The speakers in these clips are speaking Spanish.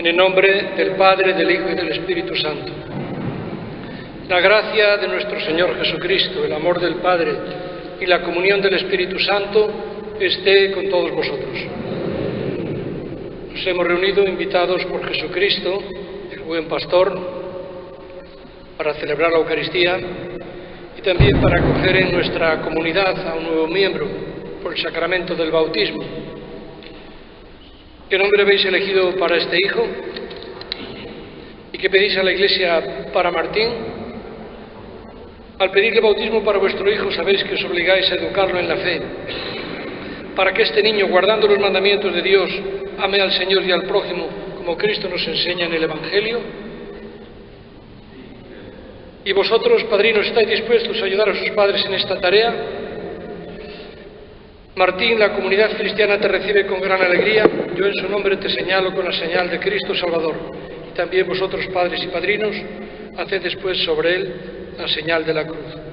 En el nombre del Padre, del Hijo y del Espíritu Santo. La gracia de nuestro Señor Jesucristo, el amor del Padre y la comunión del Espíritu Santo esté con todos vosotros. Nos hemos reunido invitados por Jesucristo, el buen pastor, para celebrar la Eucaristía y también para acoger en nuestra comunidad a un nuevo miembro por el sacramento del bautismo. ¿Qué nombre habéis elegido para este hijo? ¿Y qué pedís a la Iglesia para Martín? Al pedirle bautismo para vuestro hijo, sabéis que os obligáis a educarlo en la fe, para que este niño, guardando los mandamientos de Dios, ame al Señor y al prójimo, como Cristo nos enseña en el Evangelio. ¿Y vosotros, padrinos, estáis dispuestos a ayudar a sus padres en esta tarea? Martín, la comunidad cristiana te recibe con gran alegría. Yo en su nombre te señalo con la señal de Cristo Salvador. Y también vosotros, padres y padrinos, haced después sobre él la señal de la cruz.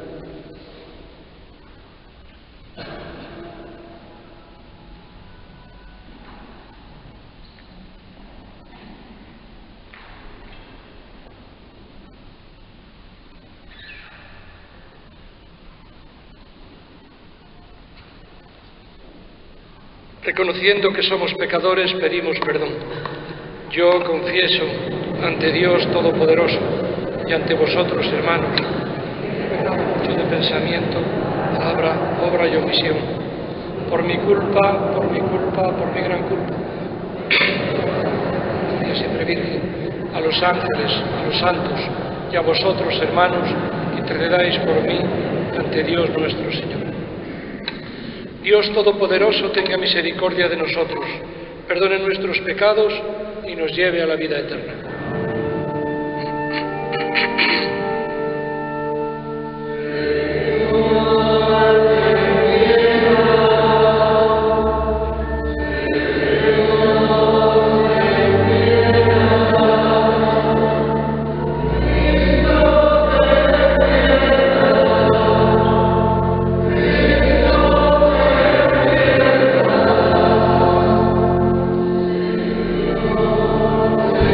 Reconociendo que somos pecadores, pedimos perdón. Yo confieso ante Dios Todopoderoso y ante vosotros, hermanos, mucho de pensamiento, palabra, obra y omisión, por mi culpa, por mi gran culpa. María siempre Virgen, a los ángeles, a los santos y a vosotros, hermanos, intercedáis por mí ante Dios nuestro Señor. Dios Todopoderoso tenga misericordia de nosotros, perdone nuestros pecados y nos lleve a la vida eterna.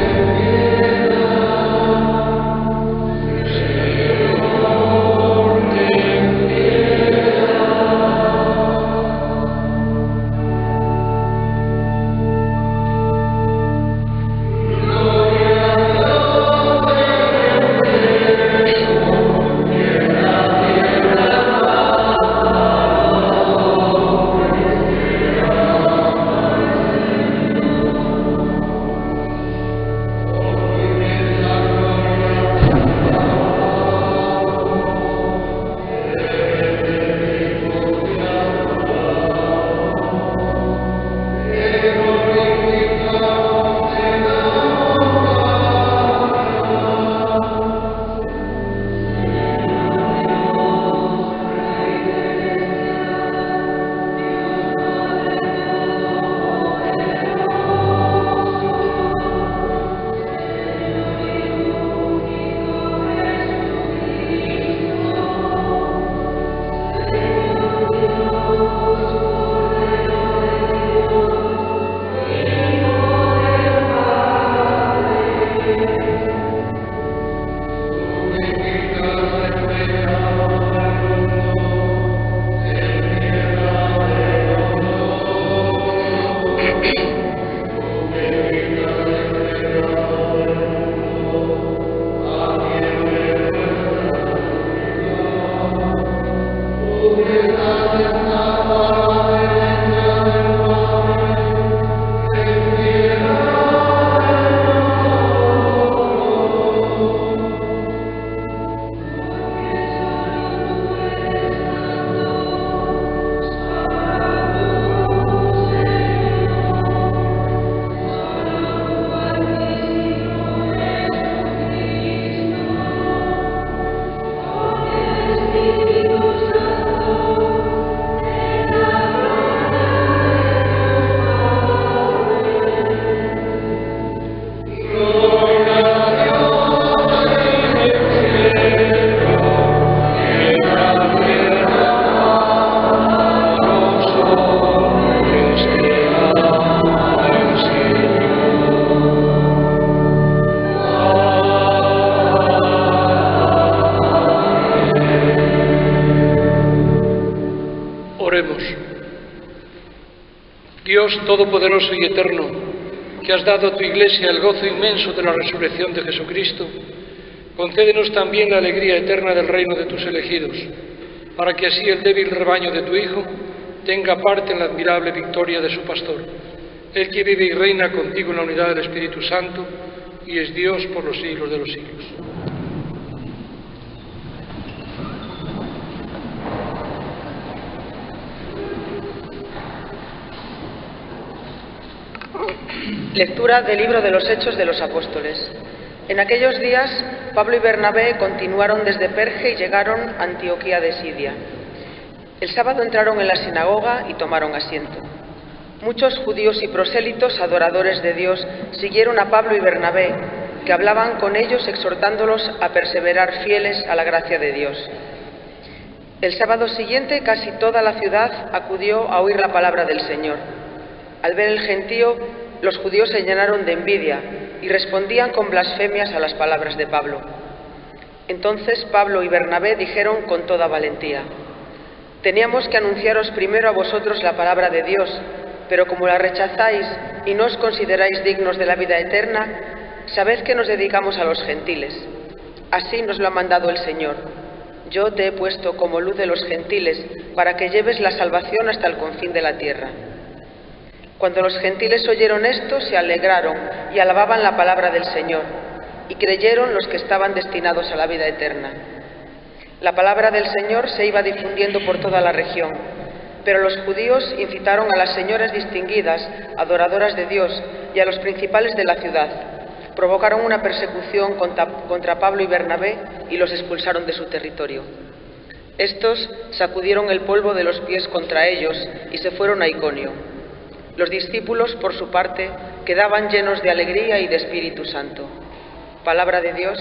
Amen. Dios Todopoderoso y Eterno, que has dado a tu Iglesia el gozo inmenso de la resurrección de Jesucristo, concédenos también la alegría eterna del reino de tus elegidos, para que así el débil rebaño de tu Hijo tenga parte en la admirable victoria de su pastor, el que vive y reina contigo en la unidad del Espíritu Santo y es Dios por los siglos de los siglos. Lectura del libro de los Hechos de los Apóstoles. En aquellos días, Pablo y Bernabé continuaron desde Perge y llegaron a Antioquía de Siria. El sábado entraron en la sinagoga y tomaron asiento. Muchos judíos y prosélitos, adoradores de Dios, siguieron a Pablo y Bernabé, que hablaban con ellos exhortándolos a perseverar fieles a la gracia de Dios. El sábado siguiente, casi toda la ciudad acudió a oír la palabra del Señor. Al ver el gentío, los judíos se llenaron de envidia y respondían con blasfemias a las palabras de Pablo. Entonces Pablo y Bernabé dijeron con toda valentía: «Teníamos que anunciaros primero a vosotros la palabra de Dios, pero como la rechazáis y no os consideráis dignos de la vida eterna, sabed que nos dedicamos a los gentiles. Así nos lo ha mandado el Señor. Yo te he puesto como luz de los gentiles para que lleves la salvación hasta el confín de la tierra». Cuando los gentiles oyeron esto, se alegraron y alababan la palabra del Señor, y creyeron los que estaban destinados a la vida eterna. La palabra del Señor se iba difundiendo por toda la región, pero los judíos incitaron a las señoras distinguidas, adoradoras de Dios, y a los principales de la ciudad. Provocaron una persecución contra Pablo y Bernabé y los expulsaron de su territorio. Estos sacudieron el polvo de los pies contra ellos y se fueron a Iconio. Los discípulos, por su parte, quedaban llenos de alegría y de Espíritu Santo. Palabra de Dios.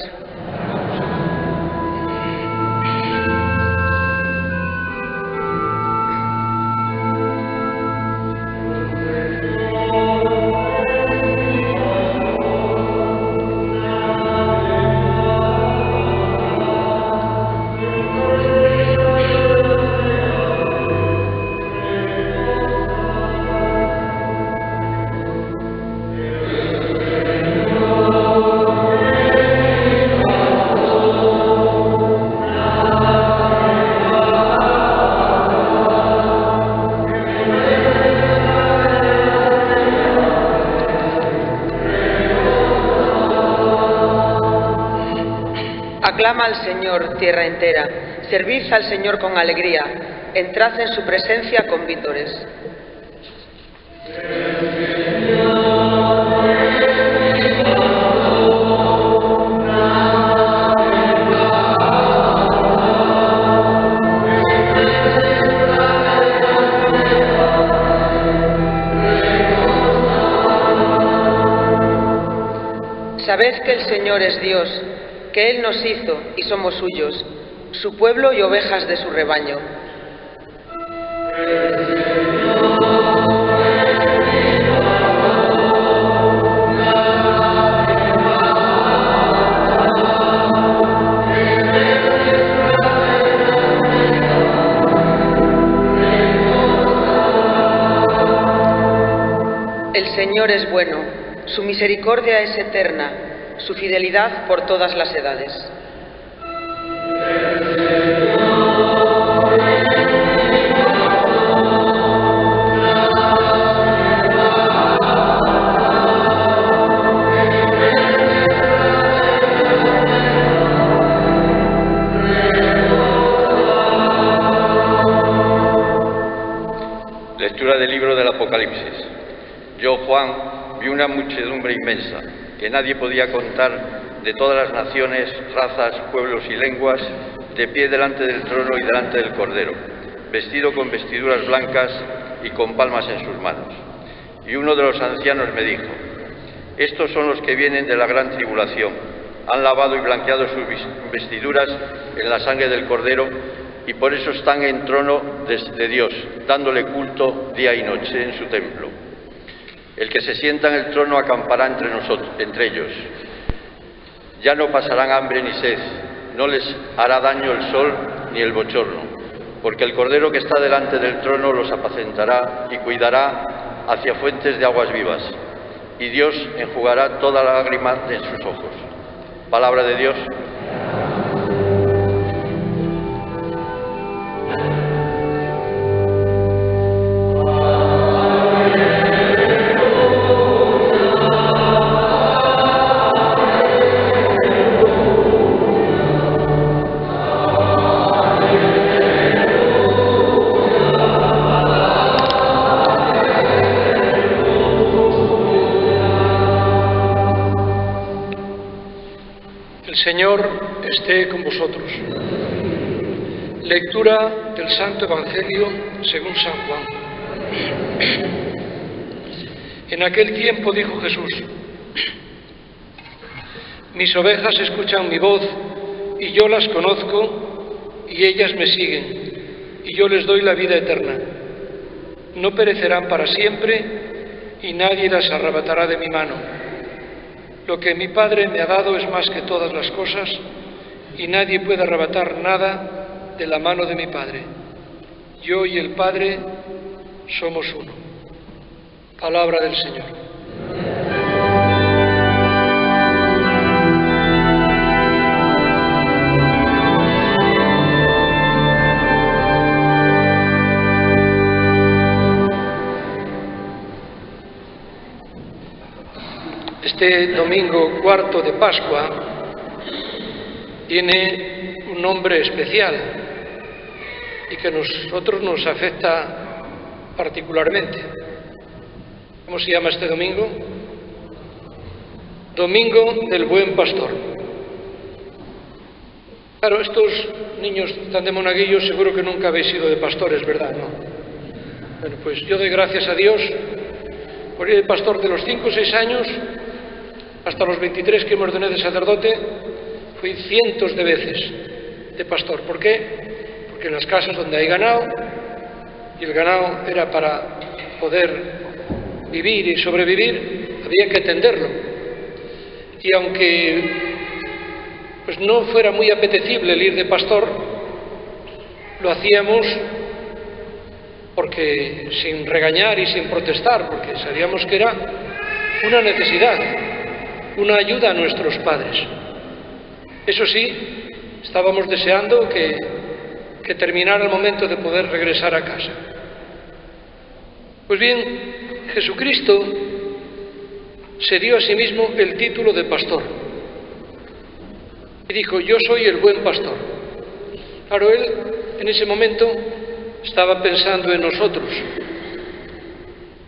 Aclama al Señor, tierra entera, servid al Señor con alegría, entrad en su presencia con vítores. Sabed que el Señor es Dios, que Él nos hizo y somos suyos, su pueblo y ovejas de su rebaño. El Señor es bueno, su misericordia es eterna, su fidelidad por todas las edades. Lectura del libro del Apocalipsis. Yo, Juan, vi una muchedumbre inmensa, que nadie podía contar, de todas las naciones, razas, pueblos y lenguas, de pie delante del trono y delante del Cordero, vestido con vestiduras blancas y con palmas en sus manos. Y uno de los ancianos me dijo: estos son los que vienen de la gran tribulación, han lavado y blanqueado sus vestiduras en la sangre del Cordero, y por eso están en trono de Dios, dándole culto día y noche en su templo. El que se sienta en el trono acampará entre ellos. Ya no pasarán hambre ni sed, no les hará daño el sol ni el bochorno, porque el Cordero que está delante del trono los apacentará y cuidará hacia fuentes de aguas vivas, y Dios enjugará toda lágrima de sus ojos. Palabra de Dios. Señor esté con vosotros. Lectura del Santo Evangelio según San Juan. En aquel tiempo dijo Jesús: mis ovejas escuchan mi voz, y yo las conozco, y ellas me siguen, y yo les doy la vida eterna. No perecerán para siempre, y nadie las arrebatará de mi mano. Lo que mi Padre me ha dado es más que todas las cosas, y nadie puede arrebatar nada de la mano de mi Padre. Yo y el Padre somos uno. Palabra del Señor. Este domingo cuarto de Pascua tiene un nombre especial y que a nosotros nos afecta particularmente. ¿Cómo se llama este domingo? Domingo del Buen Pastor. Claro, estos niños tan de monaguillos seguro que nunca habéis sido de pastores, ¿verdad? ¿No? Bueno, pues yo doy gracias a Dios por ir de pastor de los 5 o 6 años hasta los 23 que me ordené de sacerdote. Fui cientos de veces de pastor. ¿Por qué? Porque en las casas donde hay ganado, y el ganado era para poder vivir y sobrevivir, había que atenderlo. Y aunque pues no fuera muy apetecible el ir de pastor, lo hacíamos porque sin regañar y sin protestar, porque sabíamos que era una necesidad, una ayuda a nuestros padres. Eso sí, estábamos deseando que terminara el momento de poder regresar a casa. Pues bien, Jesucristo se dio a sí mismo el título de pastor y dijo: yo soy el buen pastor. Claro, él en ese momento estaba pensando en nosotros.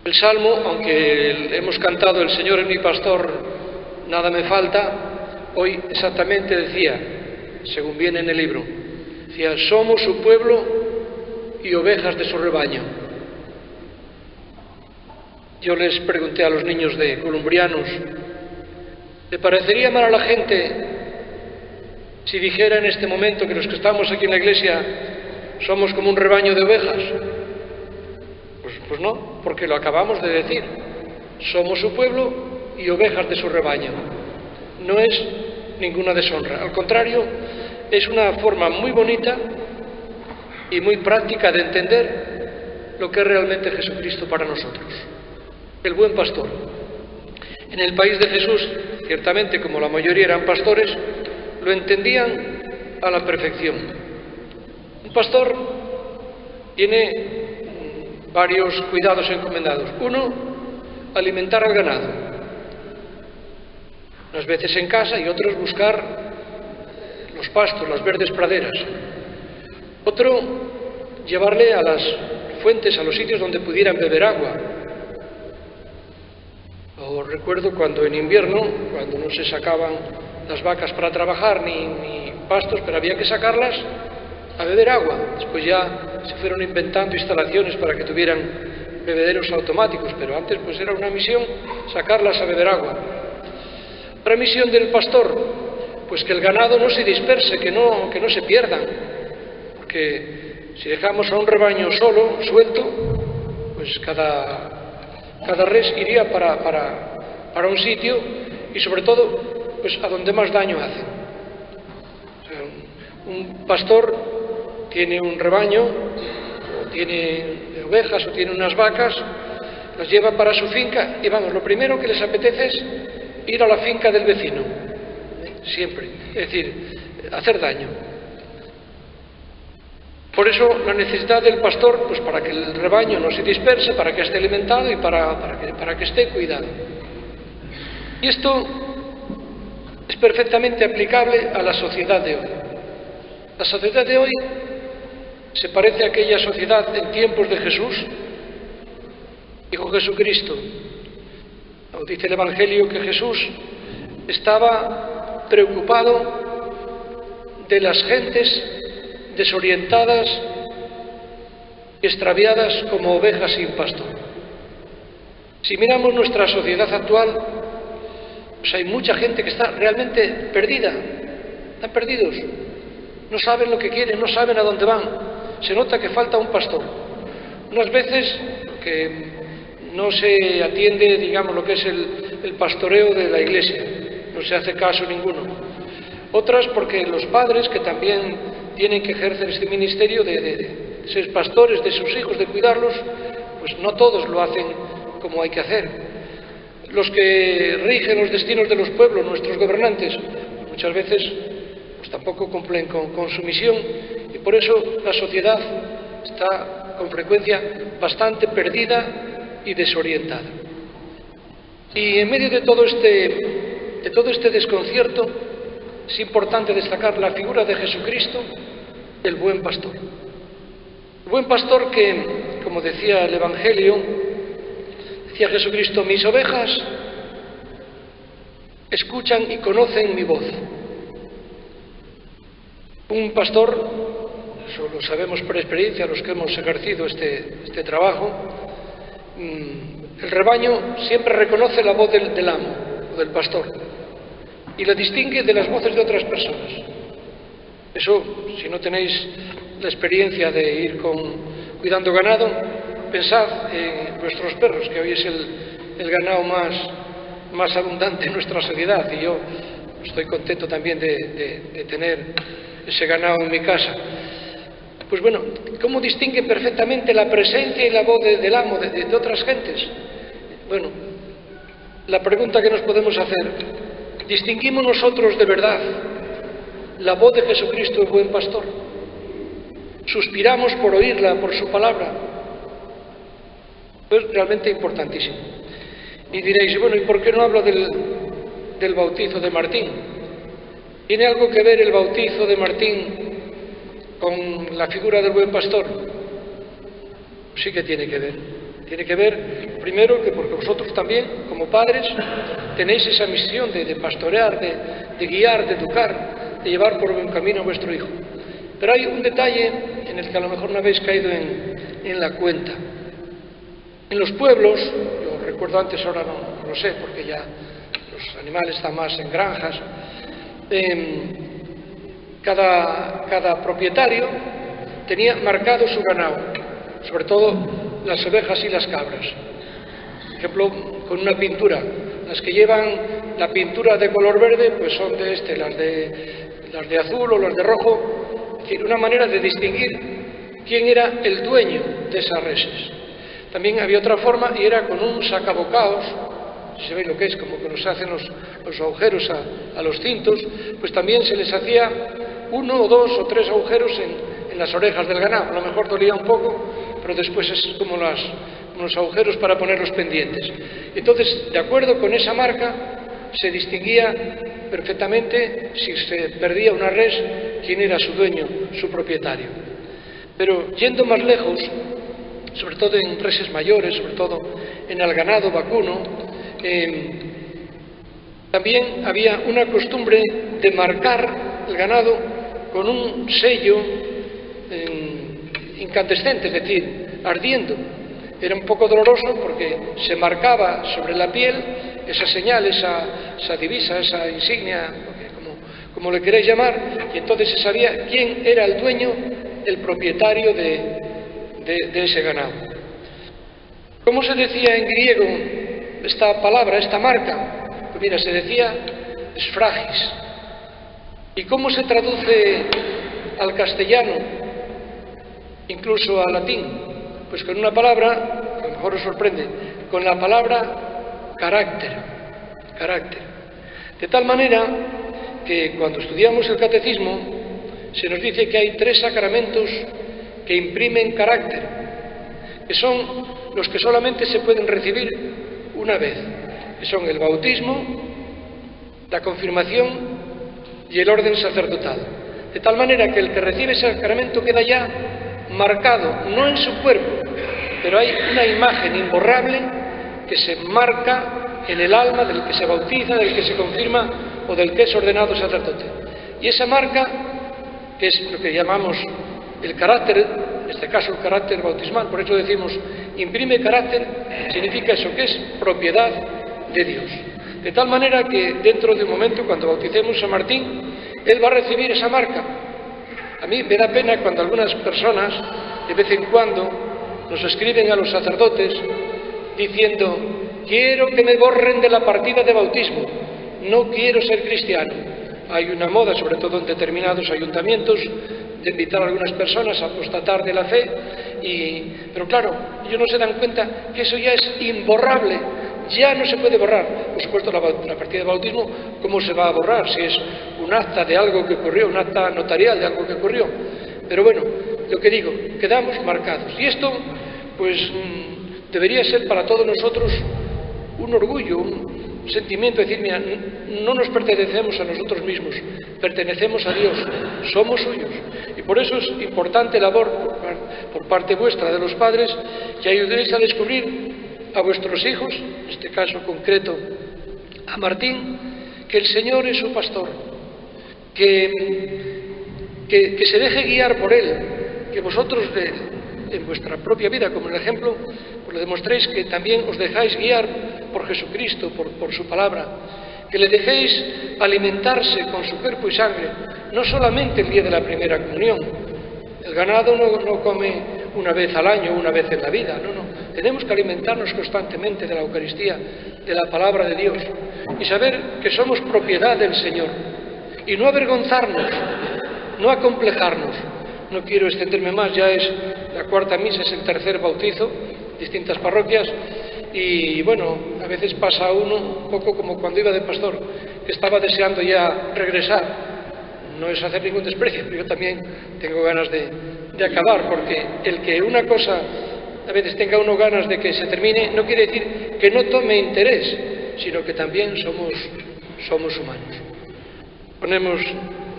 El Salmo, aunque hemos cantado "El Señor es mi pastor, nada me falta", hoy exactamente decía, según viene en el libro, decía: somos su pueblo y ovejas de su rebaño. Yo les pregunté a los niños de columbrianos: ¿le parecería mal a la gente si dijera en este momento que los que estamos aquí en la iglesia somos como un rebaño de ovejas? Pues no, porque lo acabamos de decir. Somos su pueblo y ovejas de su rebaño. No es ninguna deshonra. Al contrario, es una forma muy bonita y muy práctica de entender lo que es realmente Jesucristo para nosotros. El buen pastor. En el país de Jesús, ciertamente, como la mayoría eran pastores, lo entendían a la perfección. Un pastor tiene varios cuidados encomendados. Uno, alimentar al ganado, unas veces en casa y otros buscar los pastos, las verdes praderas. Otro, llevarle a las fuentes, a los sitios donde pudieran beber agua. O recuerdo cuando en invierno, cuando no se sacaban las vacas para trabajar ni pastos, pero había que sacarlas a beber agua. Después ya se fueron inventando instalaciones para que tuvieran bebederos automáticos, pero antes pues era una misión sacarlas a beber agua. Otra misión del pastor, pues que el ganado no se disperse, que no se pierdan, porque si dejamos a un rebaño solo, suelto, pues cada res iría para un sitio y sobre todo pues a donde más daño hace. O sea, un pastor tiene un rebaño, o tiene ovejas o tiene unas vacas, las lleva para su finca y vamos, lo primero que les apetece es ir a la finca del vecino, siempre, es decir, hacer daño. Por eso la necesidad del pastor, pues para que el rebaño no se disperse, para que esté alimentado y para que esté cuidado. Y esto es perfectamente aplicable a la sociedad de hoy. La sociedad de hoy se parece a aquella sociedad en tiempos de Jesús. Dijo Jesucristo, o dice el Evangelio, que Jesús estaba preocupado de las gentes desorientadas y extraviadas como ovejas sin pastor. Si miramos nuestra sociedad actual, pues hay mucha gente que está realmente perdida, están perdidos, no saben lo que quieren, no saben a dónde van, se nota que falta un pastor. Unas veces que no se atiende, digamos, lo que es el pastoreo de la Iglesia, no se hace caso ninguno. Otras porque los padres, que también tienen que ejercer este ministerio de ser pastores de sus hijos, de cuidarlos, pues no todos lo hacen como hay que hacer. Los que rigen los destinos de los pueblos, nuestros gobernantes, muchas veces pues tampoco cumplen con su misión, y por eso la sociedad está con frecuencia bastante perdida y desorientada. Y en medio de todo este desconcierto, es importante destacar la figura de Jesucristo, el buen pastor. El buen pastor que, como decía el Evangelio, decía Jesucristo, mis ovejas escuchan y conocen mi voz. Un pastor, eso lo sabemos por experiencia los que hemos ejercido este trabajo, el rebaño siempre reconoce la voz del amo o del pastor y la distingue de las voces de otras personas. Eso, si no tenéis la experiencia de ir cuidando ganado, pensad en vuestros perros, que hoy es el ganado más abundante en nuestra sociedad, y yo estoy contento también de tener ese ganado en mi casa. Pues bueno, ¿cómo distinguen perfectamente la presencia y la voz del amo de otras gentes? Bueno, la pregunta que nos podemos hacer, ¿distinguimos nosotros de verdad la voz de Jesucristo, el buen pastor? ¿Suspiramos por oírla, por su palabra? Es realmente importantísimo. Y diréis, bueno, ¿y por qué no hablo del bautizo de Martín? ¿Tiene algo que ver el bautizo de Martín con la figura del buen pastor? Sí que tiene que ver. Tiene que ver, primero, que porque vosotros también, como padres, tenéis esa misión de pastorear, de guiar, de educar, de llevar por buen camino a vuestro hijo. Pero hay un detalle en el que a lo mejor no habéis caído en la cuenta. En los pueblos, yo recuerdo antes, ahora no lo sé, porque ya los animales están más en granjas, cada propietario tenía marcado su ganado, sobre todo las ovejas y las cabras. Por ejemplo, con una pintura. Las que llevan la pintura de color verde, pues son las de azul o las de rojo. Es decir, una manera de distinguir quién era el dueño de esas reses. También había otra forma, y era con un sacabocaos, si se ve lo que es, como que nos hacen los agujeros a los cintos, pues también se les hacía 1 o 2 o 3 agujeros en las orejas del ganado. A lo mejor dolía un poco, pero después es como unos agujeros para poner los pendientes. Entonces, de acuerdo con esa marca, se distinguía perfectamente, si se perdía una res, quién era su dueño, su propietario. Pero yendo más lejos, sobre todo en reses mayores, sobre todo en el ganado vacuno, también había una costumbre de marcar el ganado con un sello incandescente, es decir, ardiendo. Era un poco doloroso porque se marcaba sobre la piel esa señal, esa divisa, esa insignia, como le queréis llamar, y entonces se sabía quién era el dueño, el propietario de ese ganado. ¿Cómo se decía en griego esta palabra, esta marca? Pues mira, se decía esfragis. ¿Y cómo se traduce al castellano, incluso al latín? Pues con una palabra, a lo mejor os sorprende, con la palabra carácter, carácter. De tal manera que cuando estudiamos el catecismo se nos dice que hay 3 sacramentos que imprimen carácter, que son los que solamente se pueden recibir una vez, que son el bautismo, la confirmación y el orden sacerdotal. De tal manera que el que recibe ese sacramento queda ya marcado, no en su cuerpo, pero hay una imagen imborrable que se marca en el alma del que se bautiza, del que se confirma o del que es ordenado sacerdote. Y esa marca, que es lo que llamamos el carácter, en este caso el carácter bautismal, por eso decimos imprime carácter, significa eso, que es propiedad de Dios. De tal manera que dentro de un momento, cuando bauticemos a Martín, él va a recibir esa marca. A mí me da pena cuando algunas personas, de vez en cuando, nos escriben a los sacerdotes diciendo: quiero que me borren de la partida de bautismo, no quiero ser cristiano. Hay una moda, sobre todo en determinados ayuntamientos, de invitar a algunas personas a apostatar de la fe, pero claro, ellos no se dan cuenta que eso ya es imborrable, ya no se puede borrar. Por supuesto, la partida de bautismo, ¿cómo se va a borrar? Si es un acta de algo que ocurrió, un acta notarial de algo que ocurrió. Pero bueno, lo que digo, quedamos marcados. Y esto, pues, debería ser para todos nosotros un orgullo, un sentimiento de decir: mira, no nos pertenecemos a nosotros mismos, pertenecemos a Dios, somos suyos. Y por eso es importante labor por parte vuestra, de los padres, que ayudéis a descubrir a vuestros hijos, en este caso concreto a Martín, que el Señor es su pastor, que se deje guiar por Él, que vosotros en vuestra propia vida, como en el ejemplo, pues le demostréis que también os dejáis guiar por Jesucristo, por su palabra, que le dejéis alimentarse con su cuerpo y sangre, no solamente el día de la primera comunión. El ganado no come una vez al año, una vez en la vida, no. Tenemos que alimentarnos constantemente de la Eucaristía, de la palabra de Dios, y saber que somos propiedad del Señor, y no avergonzarnos, no acomplejarnos. No quiero extenderme más, ya es la 4ª misa, es el 3er bautizo, distintas parroquias, y bueno, a veces pasa uno un poco como cuando iba de pastor, que estaba deseando ya regresar. No es hacer ningún desprecio, pero yo también tengo ganas de acabar, porque el que una cosa a veces tenga uno ganas de que se termine, no quiere decir que no tome interés, sino que también somos humanos. Ponemos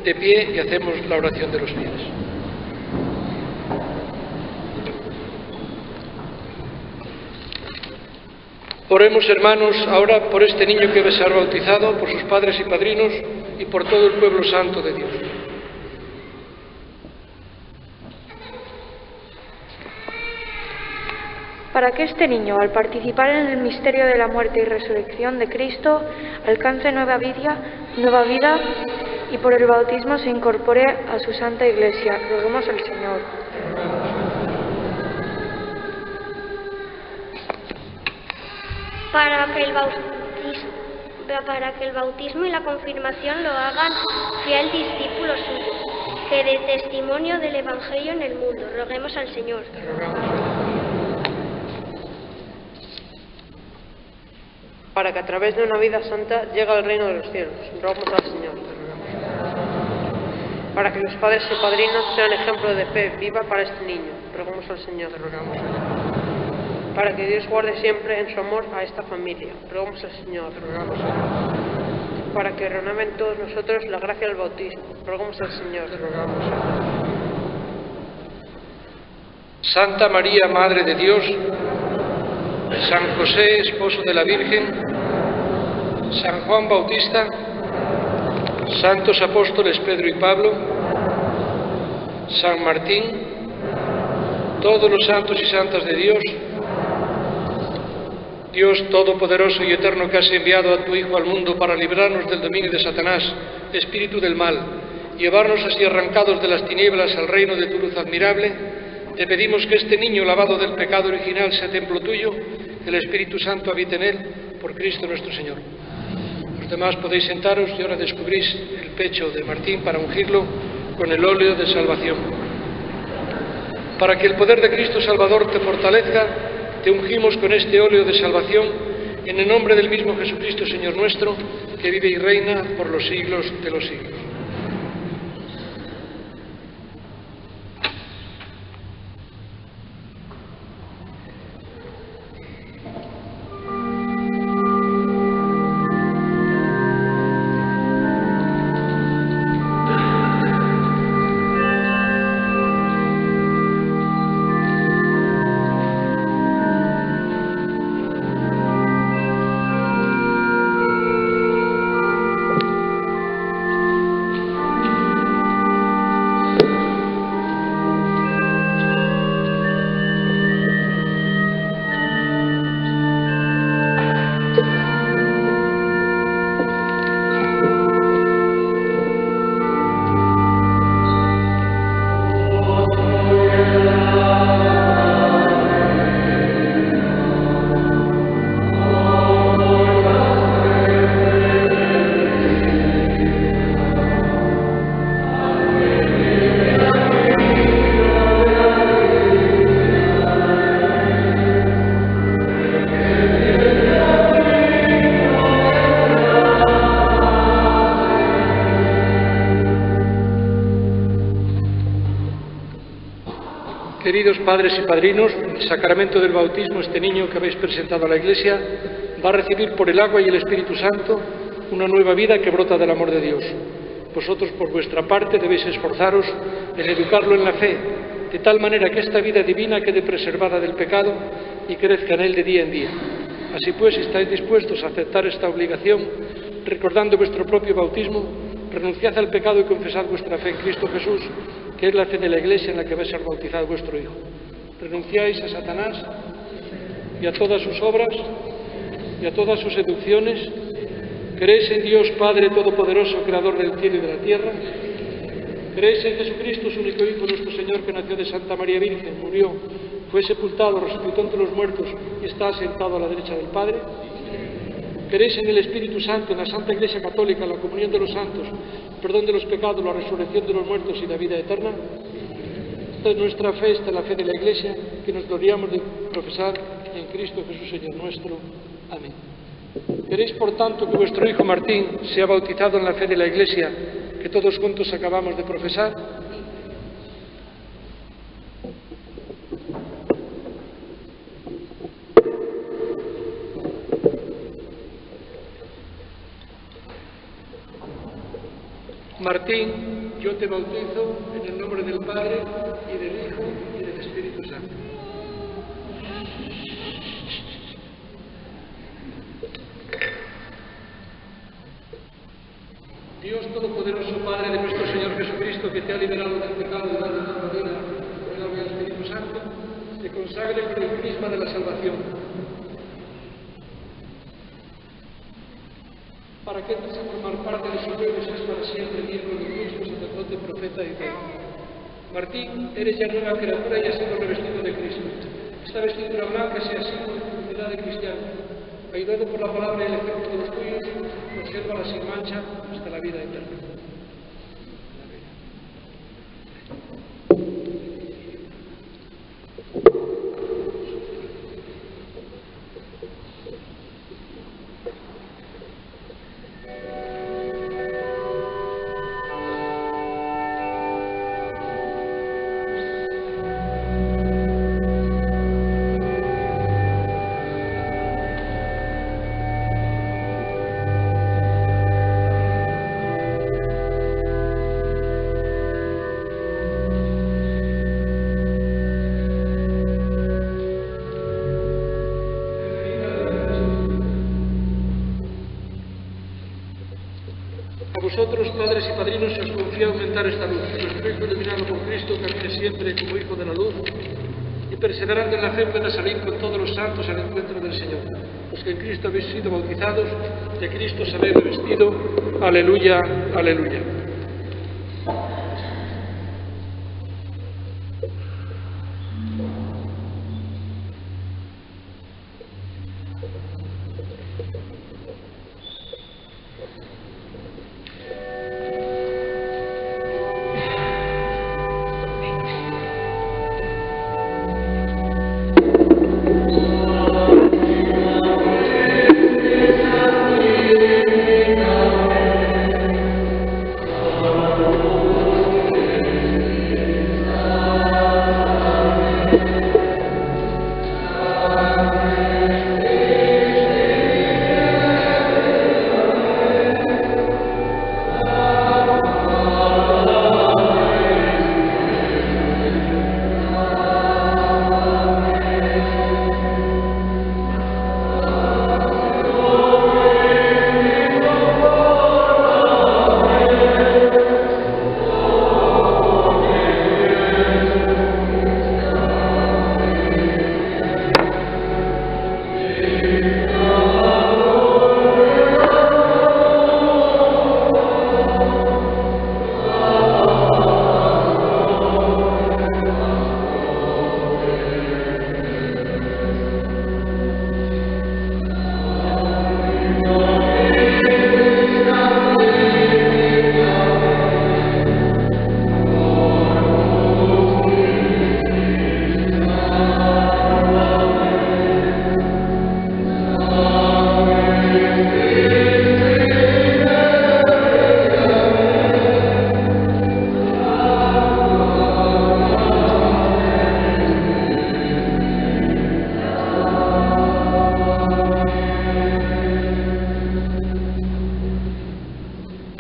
de pie y hacemos la oración de los fieles. Oremos, hermanos, ahora por este niño que va a ser bautizado, por sus padres y padrinos y por todo el pueblo santo de Dios. Para que este niño, al participar en el misterio de la muerte y resurrección de Cristo, alcance nueva vida y por el bautismo se incorpore a su Santa Iglesia. Roguemos al Señor. Para que el bautismo y la confirmación lo hagan fiel discípulo suyo, que dé testimonio del Evangelio en el mundo. Roguemos al Señor. Para que a través de una vida santa llegue al reino de los cielos. Roguemos al Señor. Para que los padres y padrinos sean ejemplo de fe viva para este niño. Roguemos al Señor. Para que Dios guarde siempre en su amor a esta familia. Roguemos al Señor. Para que renueven todos nosotros la gracia del bautismo. Roguemos al Señor. Santa María, Madre de Dios, San José, esposo de la Virgen, San Juan Bautista, santos apóstoles Pedro y Pablo, San Martín, todos los santos y santas de Dios, Dios Todopoderoso y Eterno, que has enviado a tu Hijo al mundo para librarnos del dominio de Satanás, espíritu del mal, llevarnos así arrancados de las tinieblas al reino de tu luz admirable, te pedimos que este niño lavado del pecado original sea templo tuyo, que el Espíritu Santo habite en él, por Cristo nuestro Señor. Los demás podéis sentaros y ahora descubrís el pecho de Martín para ungirlo con el óleo de salvación. Para que el poder de Cristo Salvador te fortalezca, te ungimos con este óleo de salvación en el nombre del mismo Jesucristo, Señor nuestro, que vive y reina por los siglos de los siglos. Queridos padres y padrinos, el sacramento del bautismo, este niño que habéis presentado a la Iglesia, va a recibir por el agua y el Espíritu Santo una nueva vida que brota del amor de Dios. Vosotros, por vuestra parte, debéis esforzaros en educarlo en la fe, de tal manera que esta vida divina quede preservada del pecado y crezca en él de día en día. Así pues, si estáis dispuestos a aceptar esta obligación, recordando vuestro propio bautismo, renunciad al pecado y confesad vuestra fe en Cristo Jesús, que es la fe de la Iglesia en la que va a ser bautizado vuestro Hijo. Renunciáis a Satanás y a todas sus obras y a todas sus seducciones. ¿Creéis en Dios Padre Todopoderoso, Creador del cielo y de la tierra? ¿Creéis en Jesucristo, su único Hijo, nuestro Señor, que nació de Santa María Virgen, murió, fue sepultado, resucitó entre los muertos y está sentado a la derecha del Padre? ¿Creéis en el Espíritu Santo, en la Santa Iglesia Católica, en la comunión de los santos, el perdón de los pecados, la resurrección de los muertos y la vida eterna? Esta es nuestra fe, esta es la fe de la Iglesia, que nos gloriamos de profesar en Cristo Jesús, Señor nuestro. Amén. ¿Queréis, por tanto, que vuestro hijo Martín sea bautizado en la fe de la Iglesia, que todos juntos acabamos de profesar? Martín, yo te bautizo en el nombre del Padre, y del Hijo, y del Espíritu Santo. Dios Todopoderoso, Padre de nuestro Señor Jesucristo, que te ha liberado del pecado y dado nueva vida por el agua del Espíritu Santo, te consagre con el crisma de la salvación, para que entres a formar parte de su pueblo y seas para siempre miembro de Cristo, sacerdote, profeta y rey. Martín, eres ya nueva criatura y has sido revestido de Cristo. Esta vestidura blanca sea símbolo de comunidad de cristianos. Ayudado por la palabra y el ejemplo de los tuyos, consérvala sin mancha hasta la vida eterna. Vosotros, padres y padrinos, se os confía aumentar esta luz, que nuestro Hijo iluminado por Cristo camine siempre como Hijo de la luz y perseverando en la fe pueda salir con todos los santos al encuentro del Señor. Los que en Cristo habéis sido bautizados, de Cristo os habéis revestido. Aleluya, aleluya.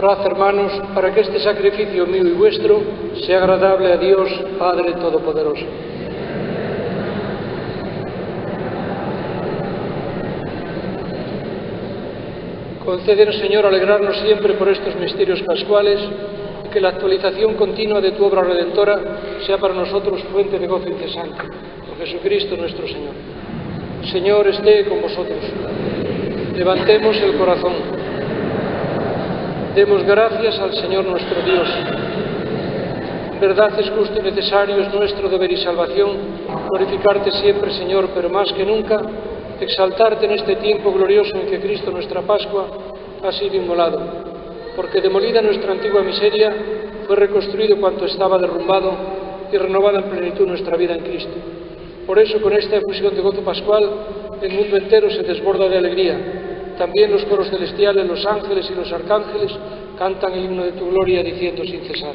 Orad, hermanos, para que este sacrificio mío y vuestro sea agradable a Dios, Padre Todopoderoso. Concédenos, Señor, alegrarnos siempre por estos misterios pascuales y que la actualización continua de tu obra redentora sea para nosotros fuente de gozo incesante. Por Jesucristo nuestro Señor. El Señor esté con vosotros. Levantemos el corazón. Demos gracias al Señor nuestro Dios. En verdad es justo y necesario, es nuestro deber y salvación, glorificarte siempre, Señor, pero más que nunca, exaltarte en este tiempo glorioso en que Cristo, nuestra Pascua, ha sido inmolado, porque demolida nuestra antigua miseria, fue reconstruido cuanto estaba derrumbado y renovada en plenitud nuestra vida en Cristo. Por eso, con esta efusión de gozo pascual, el mundo entero se desborda de alegría. También los coros celestiales, los ángeles y los arcángeles cantan el himno de tu gloria diciendo sin cesar.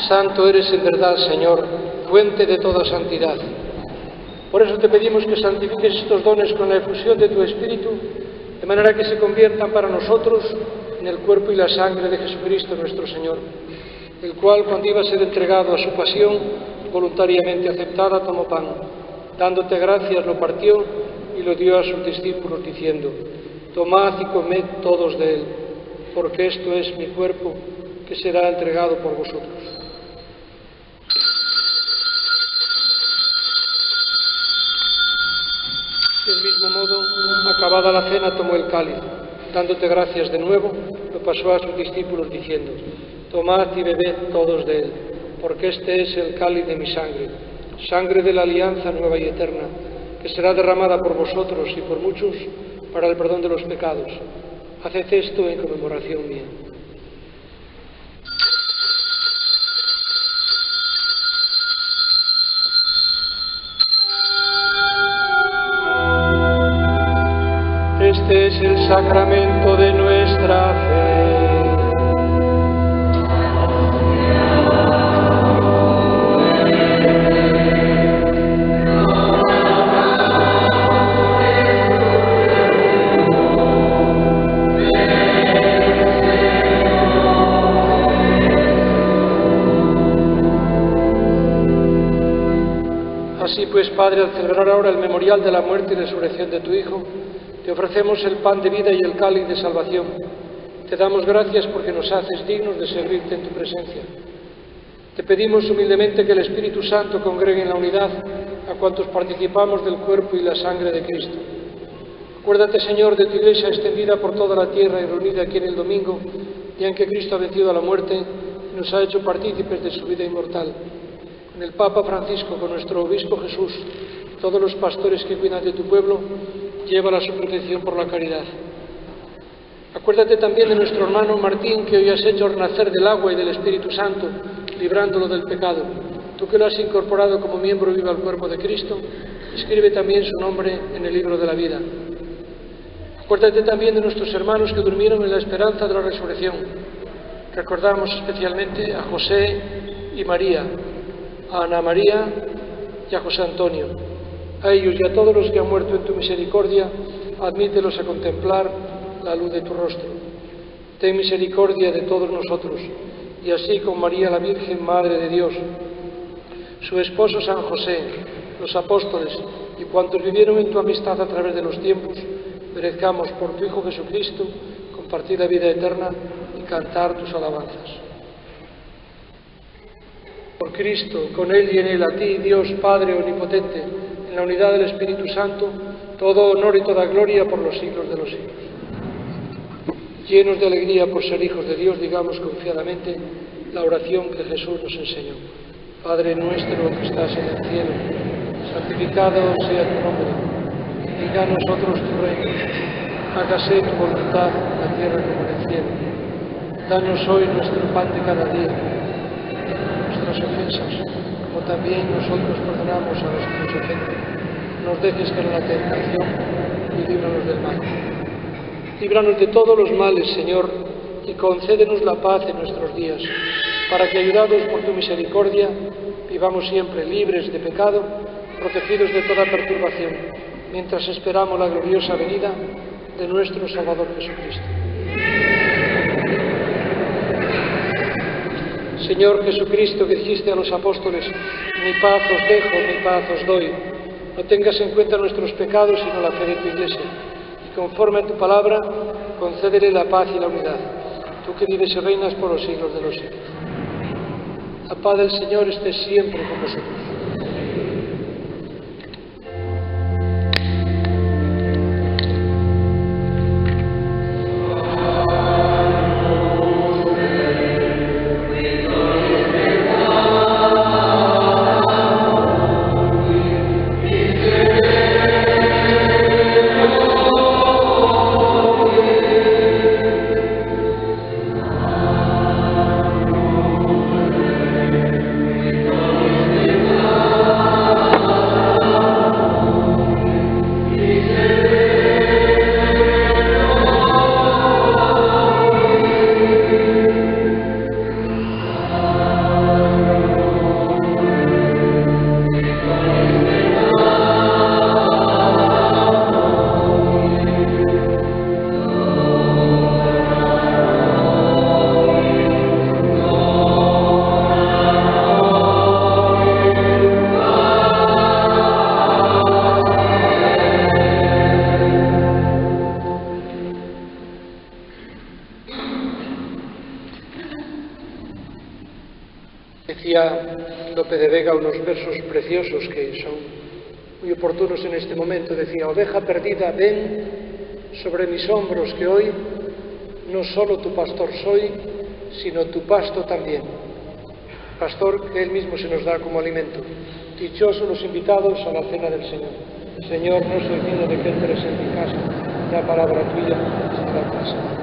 Santo eres en verdad, Señor, fuente de toda santidad. Por eso te pedimos que santifiques estos dones con la efusión de tu Espíritu, de manera que se conviertan para nosotros en el cuerpo y la sangre de Jesucristo nuestro Señor, el cual, cuando iba a ser entregado a su pasión, voluntariamente aceptada, tomó pan. Dándote gracias, lo partió y lo dio a sus discípulos, diciendo: Tomad y comed todos de él, porque esto es mi cuerpo, que será entregado por vosotros. Del mismo modo, acabada la cena, tomó el cáliz. Dándote gracias de nuevo, lo pasó a sus discípulos, diciendo: Tomad y bebed todos de él, porque este es el cáliz de mi sangre, sangre de la alianza nueva y eterna, que será derramada por vosotros y por muchos para el perdón de los pecados. Haced esto en conmemoración mía. Este es el sacramento de nuestra fe. Así pues, Padre, al celebrar ahora el memorial de la muerte y resurrección de tu Hijo, te ofrecemos el pan de vida y el cáliz de salvación. Te damos gracias porque nos haces dignos de servirte en tu presencia. Te pedimos humildemente que el Espíritu Santo congregue en la unidad a cuantos participamos del cuerpo y la sangre de Cristo. Acuérdate, Señor, de tu Iglesia extendida por toda la tierra y reunida aquí en el domingo, día en que Cristo ha vencido a la muerte y nos ha hecho partícipes de su vida inmortal. Con el Papa Francisco, con nuestro Obispo Jesús, todos los pastores que cuidan de tu pueblo, llévala a su protección por la caridad. Acuérdate también de nuestro hermano Martín, que hoy has hecho renacer del agua y del Espíritu Santo, librándolo del pecado. Tú que lo has incorporado como miembro vivo al cuerpo de Cristo, Escribe también su nombre en el libro de la vida. Acuérdate también de nuestros hermanos que durmieron en la esperanza de la resurrección. Recordamos especialmente a José y María, a Ana María y a José Antonio. A ellos y a todos los que han muerto en tu misericordia, admítelos a contemplar la luz de tu rostro. Ten misericordia de todos nosotros, y así con María la Virgen, Madre de Dios, su esposo San José, los apóstoles y cuantos vivieron en tu amistad a través de los tiempos, merezcamos por tu Hijo Jesucristo compartir la vida eterna y cantar tus alabanzas. Por Cristo, con Él y en Él, a ti, Dios Padre Omnipotente, en la unidad del Espíritu Santo, todo honor y toda gloria por los siglos de los siglos. Llenos de alegría por ser hijos de Dios, digamos confiadamente la oración que Jesús nos enseñó. Padre nuestro que estás en el cielo, santificado sea tu nombre. Venga a nosotros tu reino. Hágase tu voluntad en la tierra como en el cielo. Danos hoy nuestro pan de cada día. Nuestras ofensas, como también nosotros perdonamos a los que nos ofenden. No nos dejes caer en la tentación y líbranos del mal. Líbranos de todos los males, Señor, y concédenos la paz en nuestros días, para que, ayudados por tu misericordia, vivamos siempre libres de pecado, protegidos de toda perturbación, mientras esperamos la gloriosa venida de nuestro Salvador Jesucristo. Señor Jesucristo, que dijiste a los apóstoles: mi paz os dejo, mi paz os doy. No tengas en cuenta nuestros pecados, sino la fe de tu Iglesia. Y conforme a tu palabra, concédele la paz y la unidad. Tú que vives y reinas por los siglos de los siglos. La paz del Señor esté siempre con vosotros. Decía Lope de Vega unos versos preciosos que son muy oportunos en este momento. Decía: oveja perdida, ven sobre mis hombros, que hoy no solo tu pastor soy, sino tu pasto también. Pastor que Él mismo se nos da como alimento. Dichosos los invitados a la cena del Señor. Señor, no soy digno de que entres en mi casa. Una palabra tuya será pasada.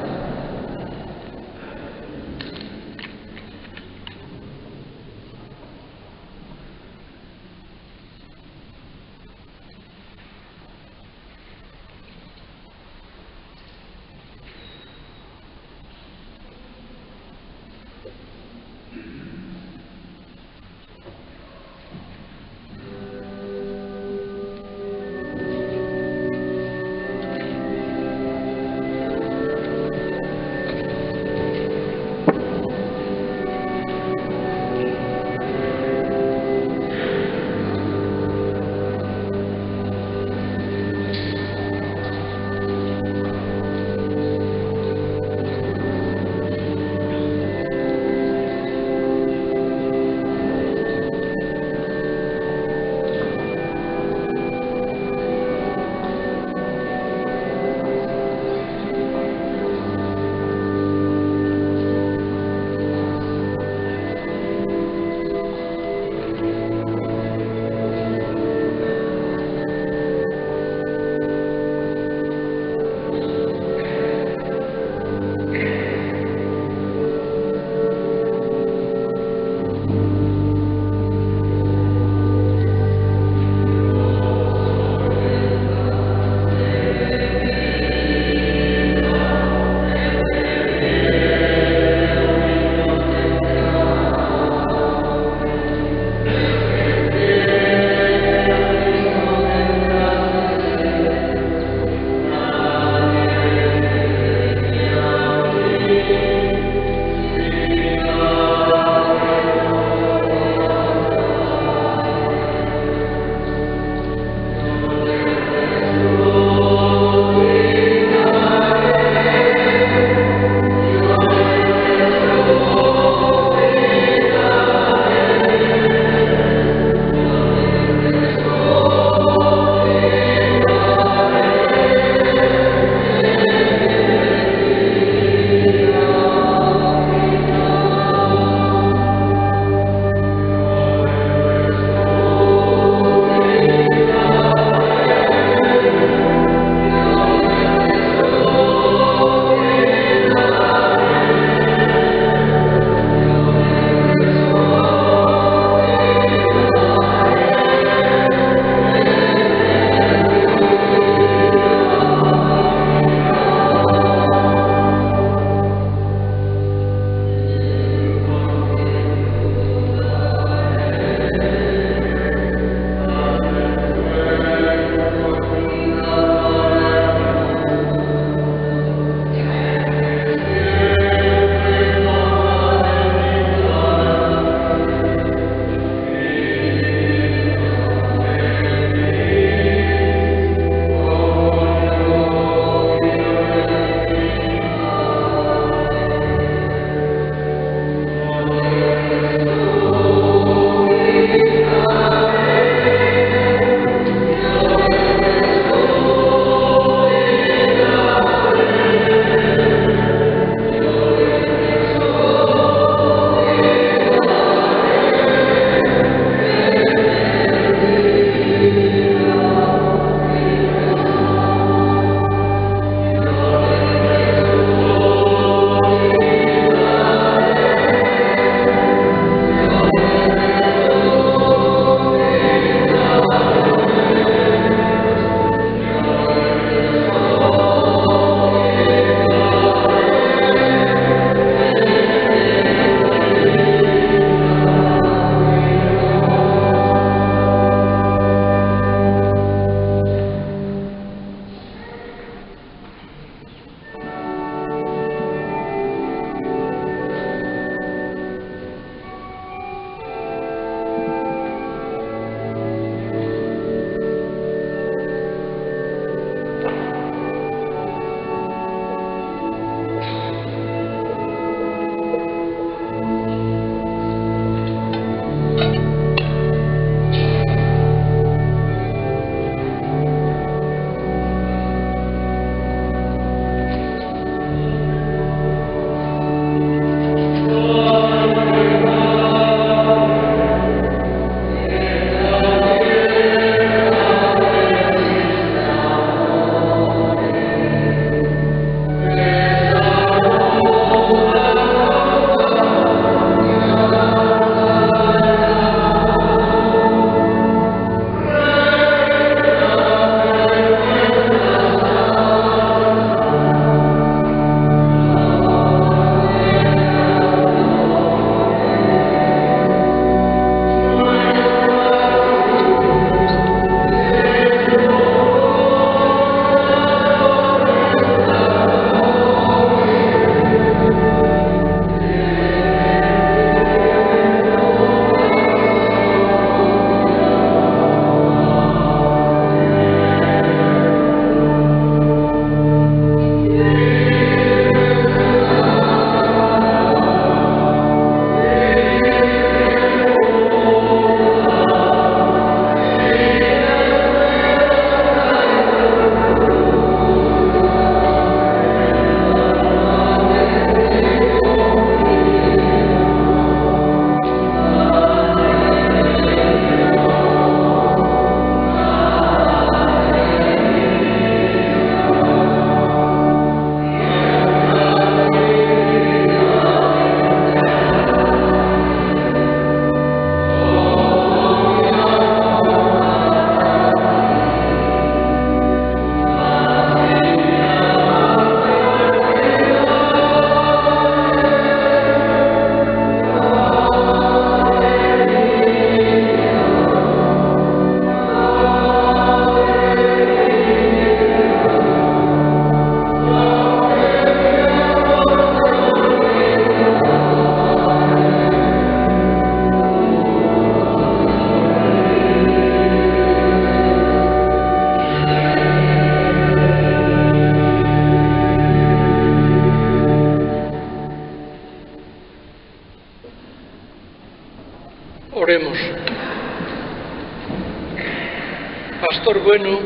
Pastor bueno,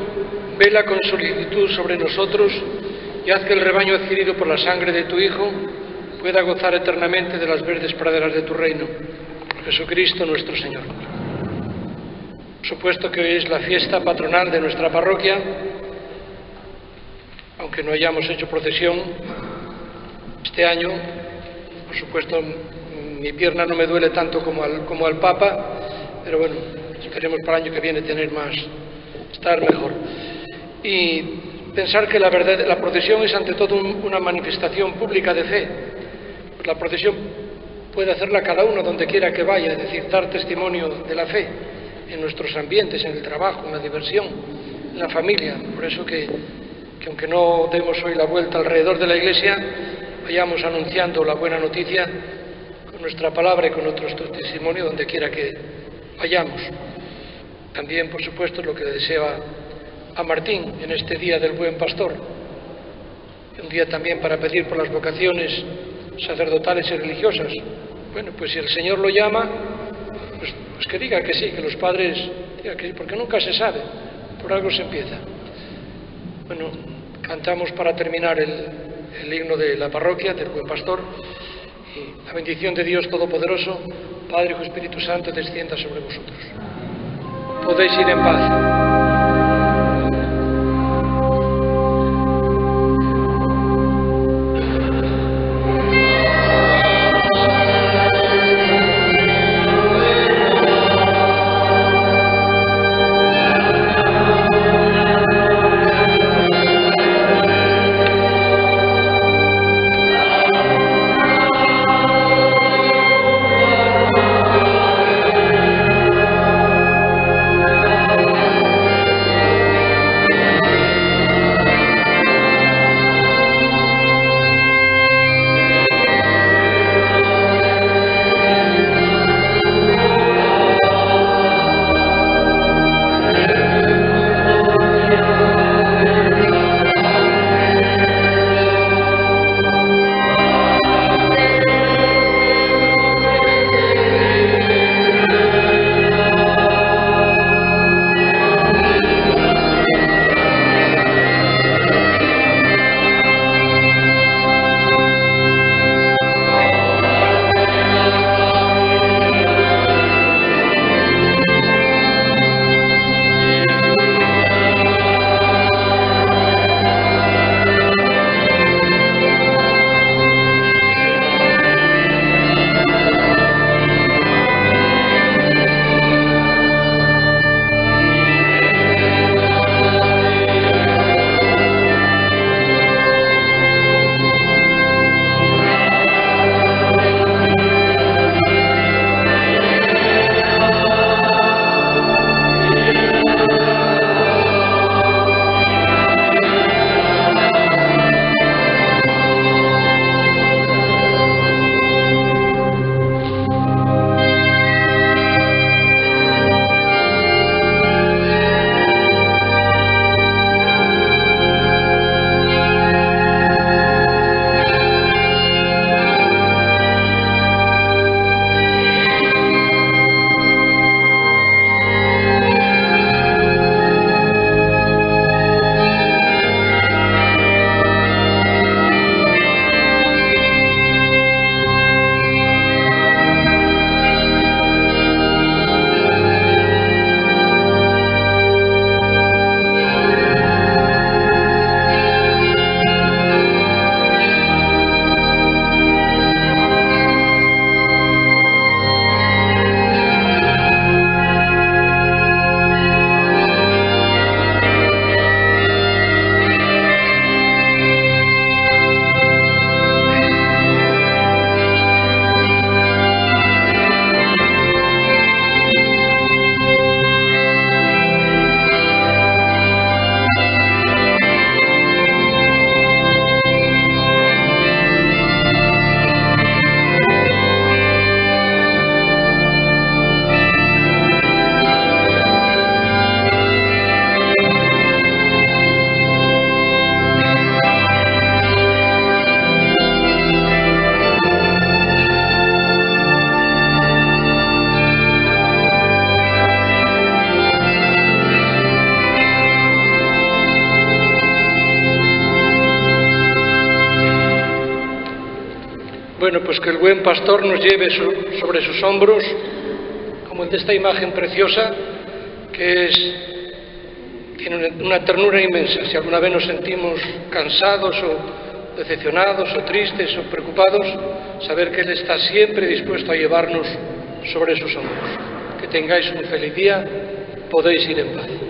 vela con solicitud sobre nosotros y haz que el rebaño adquirido por la sangre de tu Hijo pueda gozar eternamente de las verdes praderas de tu reino. Jesucristo nuestro Señor. Por supuesto que hoy es la fiesta patronal de nuestra parroquia, aunque no hayamos hecho procesión este año. Por supuesto, mi pierna no me duele tanto como al Papa, pero bueno, esperemos para el año que viene estar mejor. Y pensar que la procesión es ante todo una manifestación pública de fe. Pues la procesión puede hacerla cada uno donde quiera que vaya, es decir, dar testimonio de la fe en nuestros ambientes, en el trabajo, en la diversión, en la familia. Por eso que aunque no demos hoy la vuelta alrededor de la Iglesia, vayamos anunciando la buena noticia con nuestra palabra y con nuestro testimonio donde quiera que vayamos. También, por supuesto, es lo que le deseo a Martín en este Día del Buen Pastor. Un día también para pedir por las vocaciones sacerdotales y religiosas. Bueno, pues si el Señor lo llama, pues que diga que sí, que los padres digan que sí, porque nunca se sabe, por algo se empieza. Bueno, cantamos para terminar el himno de la parroquia, del Buen Pastor, y la bendición de Dios Todopoderoso, Padre, Hijo y Espíritu Santo, descienda sobre vosotros. Podéis ir en paz. Bueno, pues que el buen pastor nos lleve sobre sus hombros, como el de esta imagen preciosa, que tiene una ternura inmensa. Si alguna vez nos sentimos cansados o decepcionados o tristes o preocupados, saber que Él está siempre dispuesto a llevarnos sobre sus hombros. Que tengáis un feliz día, podéis ir en paz.